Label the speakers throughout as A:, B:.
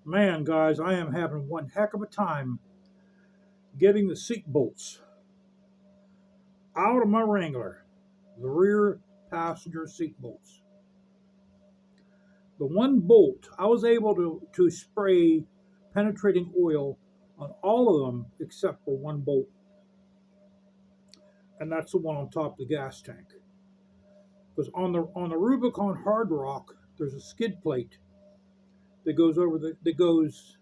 A: Man, guys, I am having one heck of a time getting the seat bolts out of my Wrangler, the rear passenger seat bolts. The one bolt, I was able to spray penetrating oil on all of them except for one bolt, and that's the one on top of the gas tank. Because on the Rubicon Hard Rock, there's a skid plate that goes over that goes,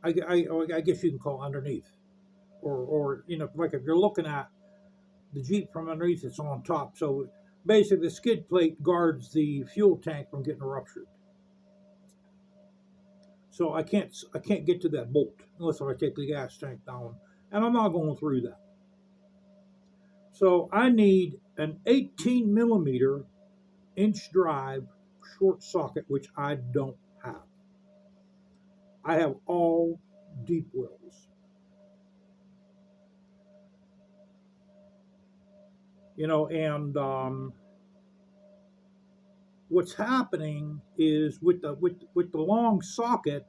A: I guess you can call underneath, or like if you're looking at the Jeep from underneath, it's on top. So basically, the skid plate guards the fuel tank from getting ruptured. So I can't get to that bolt unless I take the gas tank down, and I'm not going through that. So I need an 18 millimeter inch drive short socket, which I don't have. I have all deep wells. And what's happening is with the long socket,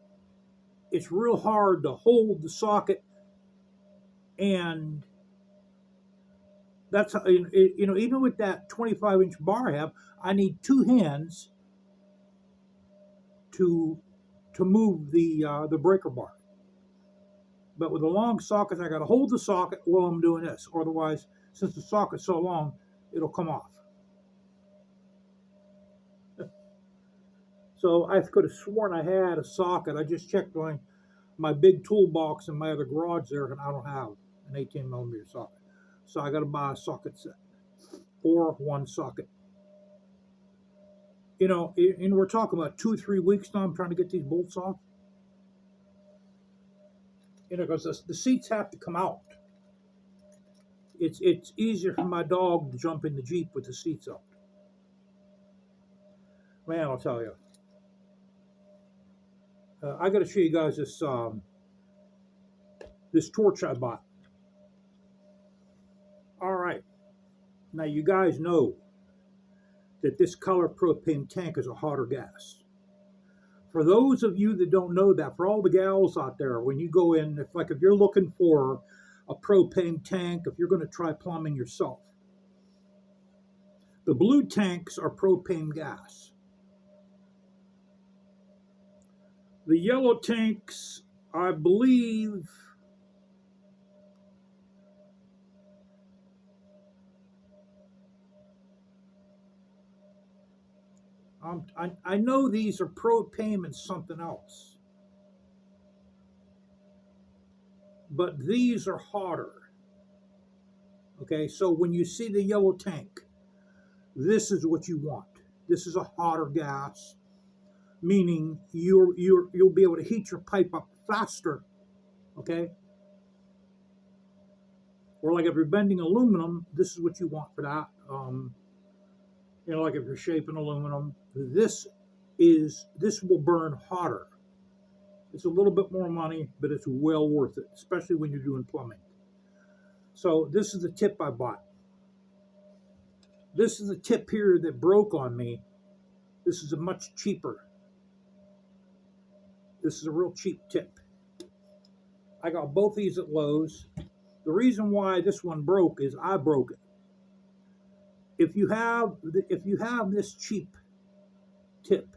A: it's real hard to hold the socket, and that's even with that 25-inch bar I have, I need two hands to move the breaker bar. But with the long sockets, I got to hold the socket while I'm doing this. Otherwise, since the socket's so long, it'll come off. So I could have sworn I had a socket. I just checked my big toolbox in my other garage there, and I don't have an 18 millimeter socket. So I got to buy a socket set or one socket. And we're talking about 2-3 weeks now. I'm trying to get these bolts off. Because the seats have to come out. It's easier for my dog to jump in the Jeep with the seats out. Man, I'll tell you. I got to show you guys this torch I bought. All right. Now you guys know that this color propane tank is a hotter gas. For those of you that don't know that, for all the gals out there, when you go in, if you're looking for a propane tank, if you're going to try plumbing yourself, the blue tanks are propane gas. The yellow tanks, I believe, I know these are propane and something else, but these are hotter. Okay, so when you see the yellow tank, this is what you want. This is a hotter gas, meaning you'll be able to heat your pipe up faster. Okay, or like if you're bending aluminum, this is what you want for that. Like if you're shaping aluminum, this will burn hotter. It's a little bit more money, but it's well worth it, especially when you're doing plumbing. So this is the tip I bought. This is the tip here that broke on me. This is a much cheaper. This is a real cheap tip. I got both these at Lowe's. The reason why this one broke is I broke it. If you have this cheap tip,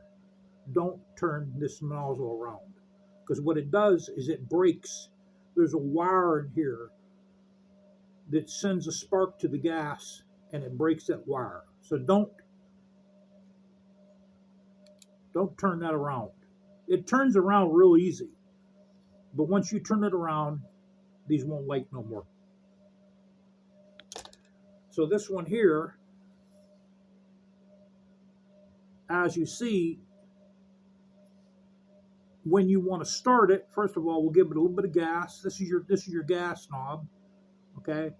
A: don't turn this nozzle around, because what it does is it breaks. There's a wire in here that sends a spark to the gas, and it breaks that wire. So don't turn that around. It turns around real easy, but once you turn it around, these won't light no more. So this one here, as you see, when you want to start it, first of all, we'll give it a little bit of gas. This is your gas knob. Okay.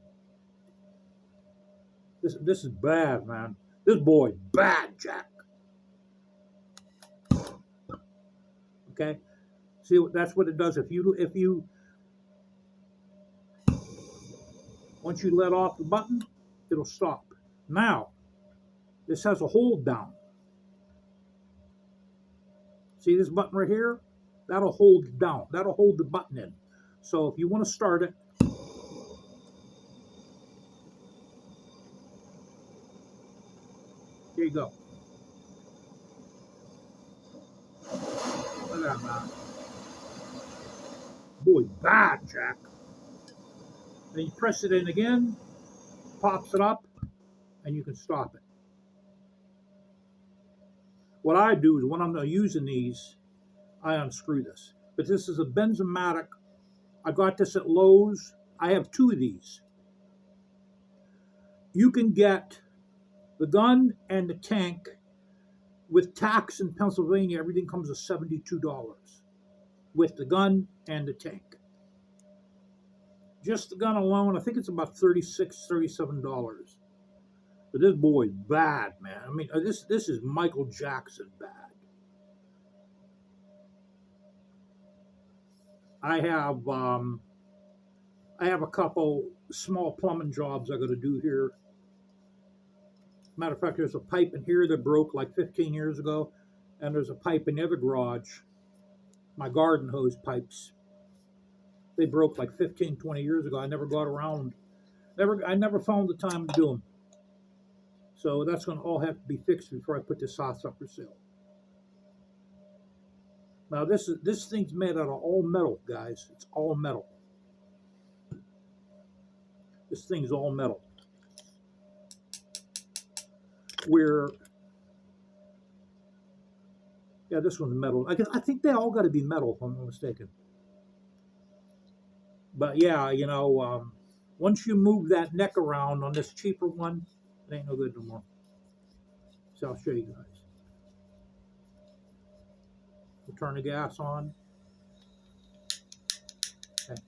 A: This is bad, man. This boy's bad, Jack. Okay. See, that's what it does. If you once you let off the button, it'll stop. Now, this has a hold down. See this button right here? That'll hold it down. That'll hold the button in. So if you want to start it, here you go. Look at that, man. Boy, bad, Jack. Then you press it in again, pops it up, and you can stop it. What I do is when I'm not using these, I unscrew this. But this is a Benzomatic. I got this at Lowe's. I have two of these. You can get the gun and the tank with tax in Pennsylvania. Everything comes to $72 with the gun and the tank. Just the gun alone, I think it's about $36, $37. But this boy's bad, man. I mean, this is Michael Jackson bad. I have a couple small plumbing jobs I got to do here. Matter of fact, there's a pipe in here that broke like 15 years ago, and there's a pipe in the other garage. My garden hose pipes. They broke like 15, 20 years ago. I never got around. I never found the time to do them. So that's going to all have to be fixed before I put this house up for sale. Now this thing's made out of all metal, guys. It's all metal. This thing's all metal. Yeah, this one's metal. I think they all got to be metal, if I'm not mistaken. But yeah, you know, once you move that neck around on this cheaper one, it ain't no good no more. So I'll show you guys. We'll turn the gas on. Okay.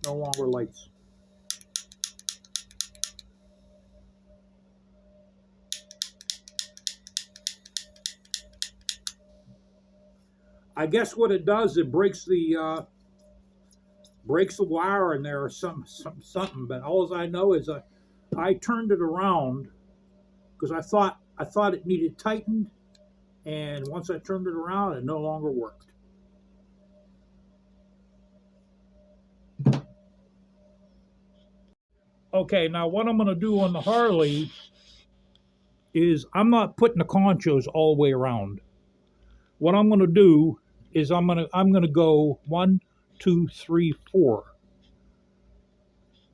A: No longer lights. I guess what it does, it breaks the wire in there or something. But all I know is I turned it around because I thought it needed tightened, and once I turned it around, it no longer worked. Okay, now what I'm going to do on the Harley is I'm not putting the conchos all the way around. What I'm going to do is I'm going to go 1, 2, 3, 4.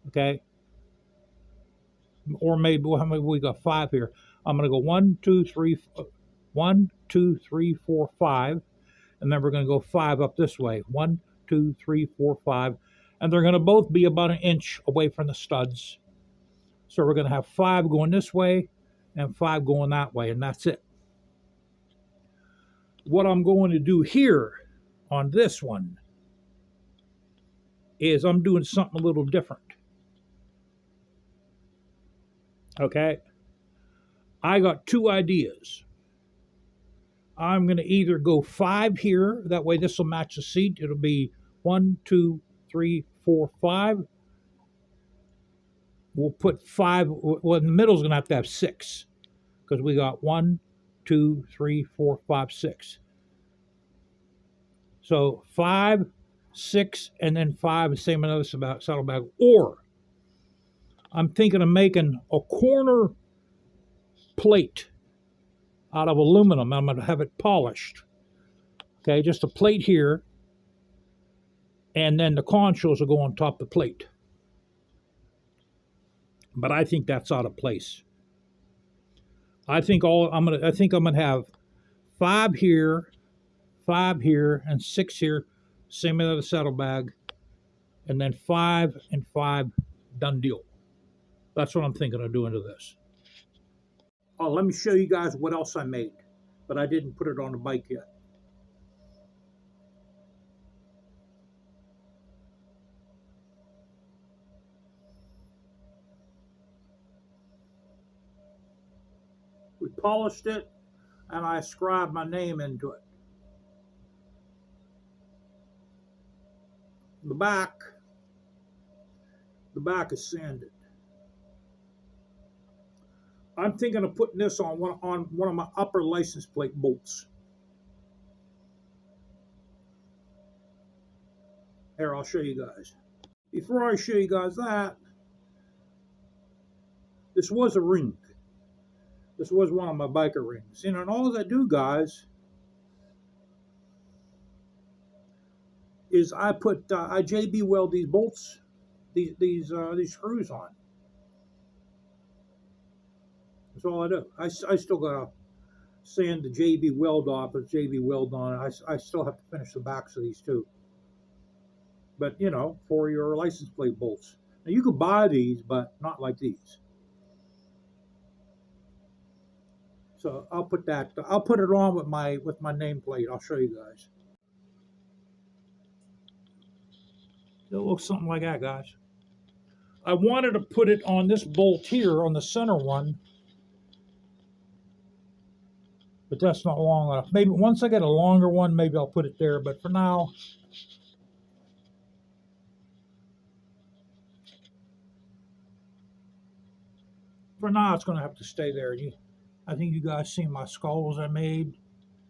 A: Okay, or maybe how many we got 5 here. I'm going to go 1, 2, 3, 1, 2, 3, 4, 5, and then we're going to go 5 up this way. 1, 2, 3, 4, 5, and they're going to both be about an inch away from the studs. So we're going to have 5 going this way and 5 going that way, and that's it. What I'm going to do here on this one is I'm doing something a little different. Okay? I got 2 ideas. I'm going to either go 5 here, that way this will match the seat. It'll be 1, 2, 3, 4, 5. We'll put 5, well, in the middle is going to have 6, because we got 1, 2, 3, 4, 5, 6. So 5, 6, and then 5, same another saddlebag. Or I'm thinking of making a corner plate out of aluminum. I'm going to have it polished. Okay, just a plate here, and then the conchos will go on top of the plate. But I think that's out of place. I think I'm gonna have 5 here, 5 here, and 6 here. Same as the saddlebag, and then 5 and 5. Done deal. That's what I'm thinking of doing to this. Oh, let me show you guys what else I made, but I didn't put it on the bike yet. We polished it, and I scribed my name into it. The back is sanded. I'm thinking of putting this on one of my upper license plate bolts. Here, I'll show you guys. Before I show you guys that, this was a ring. This was one of my biker rings. You know, and all I do, guys, is I JB weld these bolts, these screws on. That's all I do. I still gotta sand the JB weld off with JB weld on it. I still have to finish the backs of these too. But you know, for your license plate bolts. Now you could buy these, but not like these. So I'll put that. I'll put it on with my nameplate. I'll show you guys. It looks something like that, guys. I wanted to put it on this bolt here, on the center one, but that's not long enough. Maybe once I get a longer one, maybe I'll put it there. But for now, it's going to have to stay there. I think you guys see my skulls I made.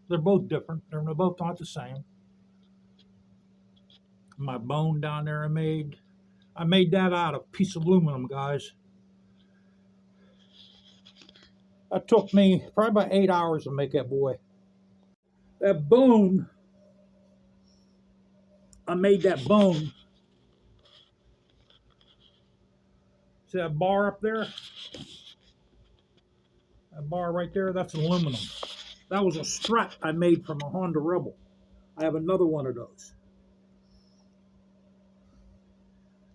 A: They're both different. They're both not the same. My bone down there I made that out of a piece of aluminum, guys. That took me probably about 8 hours to make that boy. That bone, I made that bone. See that bar up there? That bar right there, that's aluminum. That was a strut I made from a Honda Rebel. I have another one of those.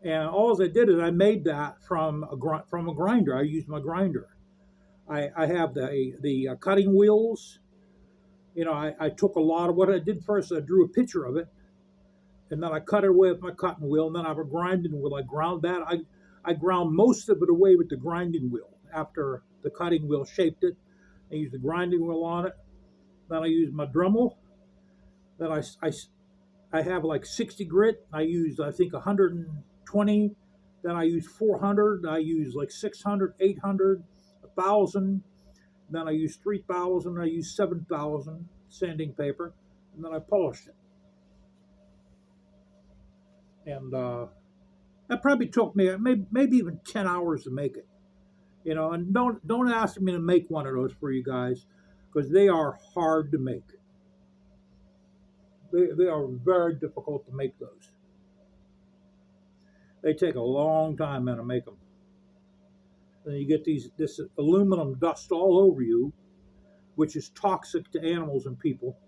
A: And all I did is I made that from a grinder. I used my grinder. I have the cutting wheels. You know, I took a lot of what I did first. I drew a picture of it, and then I cut it away with my cutting wheel. And then I have a grinding wheel. I ground that. I ground most of it away with the grinding wheel. After the cutting wheel shaped it, I used the grinding wheel on it. Then I used my Dremel. Then I have like 60 grit. I used, I think, 120. Then I used 400. I used like 600, 800, 1,000. Then I used 3,000. I used 7,000 sanding paper. And then I polished it. And that probably took me maybe even 10 hours to make it. You know, and don't ask me to make one of those for you guys, because they are hard to make. They are very difficult to make those. They take a long time to make them. And you get this aluminum dust all over you, which is toxic to animals and people.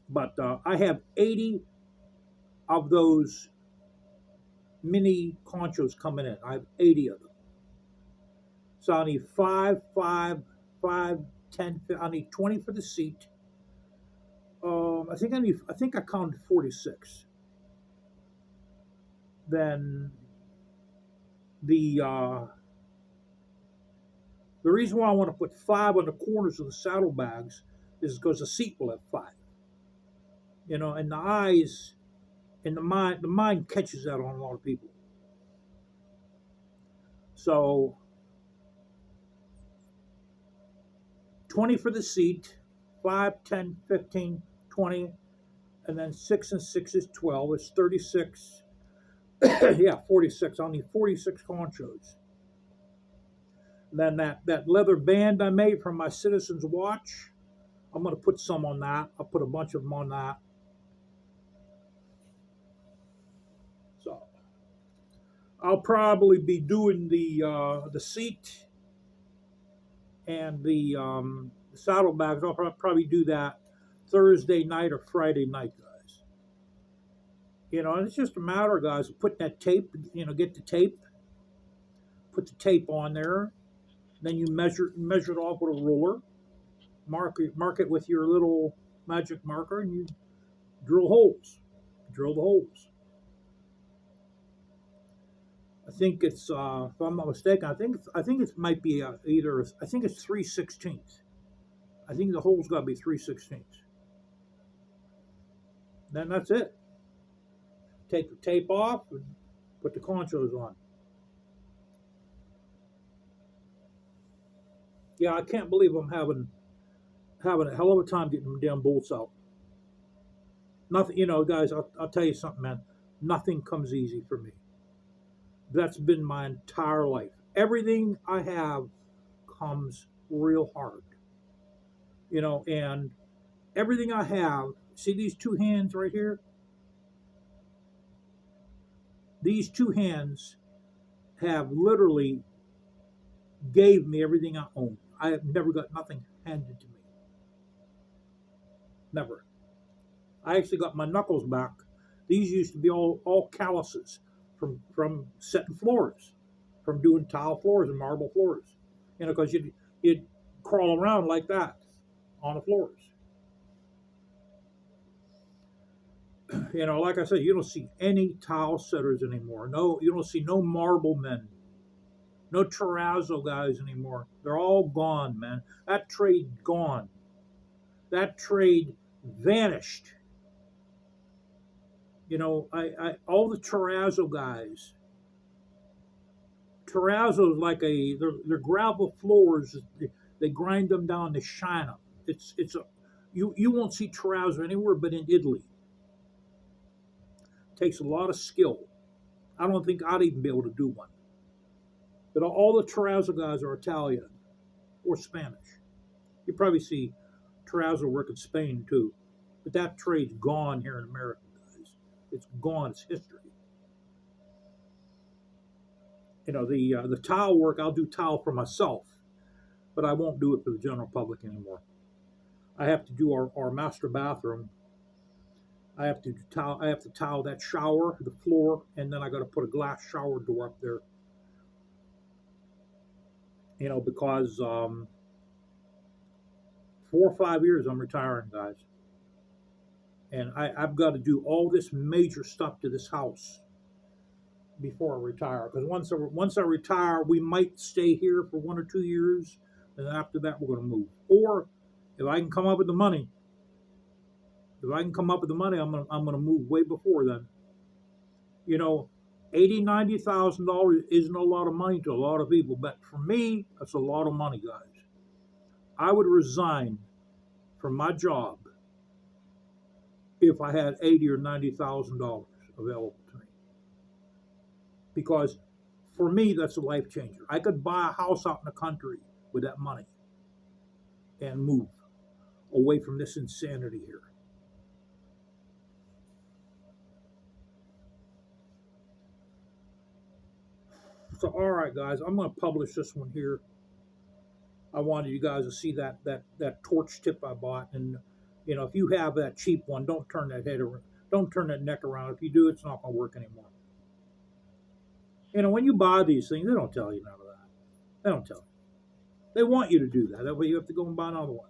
A: But I have 80 of those mini conchos coming in. I have 80 of them. So I need 5, 5, 5, 10. I need 20 for the seat. I think I counted 46. Then the reason why I want to put 5 on the corners of the saddlebags is because the seat will have 5. You know, and the eyes and the mind catches that on a lot of people. So 20 for the seat, 5, 10, 15, 20, and then 6 and 6 is 12. It's 36. Yeah, 46. I'll need 46 conchos. And then that leather band I made from my Citizen's watch, I'm going to put some on that. I'll put a bunch of them on that. So I'll probably be doing the seat and the saddlebags. I'll probably do that Thursday night or Friday night, guys. You know, and it's just a matter, guys, of putting that tape. You know, get the tape, put the tape on there. Then you measure it off with a ruler. Mark it with your little magic marker, and you drill holes. Drill the holes. I think it's, if I'm not mistaken, I think it might be either. I think it's 3/16. I think the hole's got to be 3/16. Then that's it. Take the tape off and put the conchos on. Yeah, I can't believe I'm having a hell of a time getting them damn bolts out. Nothing, you know, guys. I'll tell you something, man. Nothing comes easy for me. That's been my entire life. Everything I have comes real hard, you know, and everything I have. See these two hands right here? These two hands have literally gave me everything I own. I have never got nothing handed to me. Never. I actually got my knuckles back. These used to be all calluses from setting floors, from doing tile floors and marble floors. You know, because you'd crawl around like that on the floors. You know, like I said, you don't see any tile setters anymore. No, you don't see no marble men, no terrazzo guys anymore. They're all gone, man. That trade gone. That trade vanished. You know, I all the terrazzo guys. Terrazzo is like they're gravel floors. They grind them down to shine them. It's a you won't see terrazzo anywhere but in Italy. It takes a lot of skill. I don't think I'd even be able to do one. But all the terrazzo guys are Italian or Spanish. You probably see terrazzo work in Spain too, but that trade's gone here in America, guys. It's gone. It's history. You know, the tile work, I'll do tile for myself, but I won't do it for the general public anymore. I have to do our master bathroom. I have to tile. I have to tile that shower, the floor, and then I got to put a glass shower door up there. You know, because 4 or 5 years I'm retiring, guys, and I've got to do all this major stuff to this house before I retire. Because once I retire, we might stay here for 1 or 2 years, and after that we're going to move. Or if I can come up with the money, I'm gonna move way before then. You know, $80,000, $90,000 isn't a lot of money to a lot of people, but for me, that's a lot of money, guys. I would resign from my job if I had $80,000 or $90,000 available to me, because for me that's a life changer. I could buy a house out in the country with that money and move away from this insanity here. So, all right, guys, I'm going to publish this one here. I wanted you guys to see that torch tip I bought, and you know, if you have that cheap one, don't turn that head around, don't turn that neck around. If you do, it's not going to work anymore. You know, when you buy these things, they don't tell you none of that. They don't tell you. They want you to do that. That way, you have to go and buy another one.